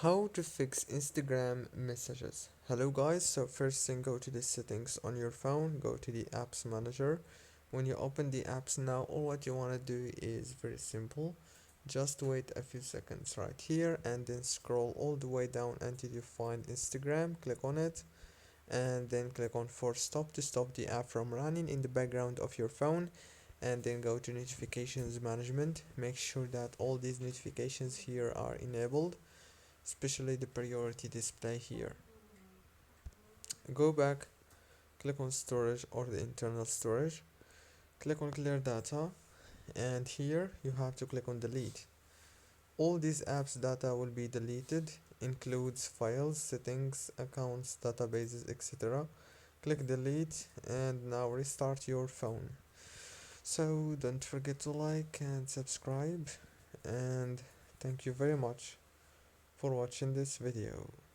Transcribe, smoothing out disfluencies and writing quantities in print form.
How to fix Instagram messages. Hello guys, so first thing, go to the settings on your phone, go to the apps manager. When you open the apps now, all what you want to do is very simple. Just wait a few seconds right here and then scroll all the way down until you find Instagram. Click on it and then click on force stop to stop the app from running in the background of your phone, and then go to notifications management. Make sure that all these notifications here are enabled, especially the priority display here. Go back, click on storage or the internal storage, click on clear data, and here you have to click on delete. All these apps data will be deleted, includes files, settings, accounts, databases, etc. Click delete and now restart your phone. So don't forget to like and subscribe, and thank you very much for watching this video.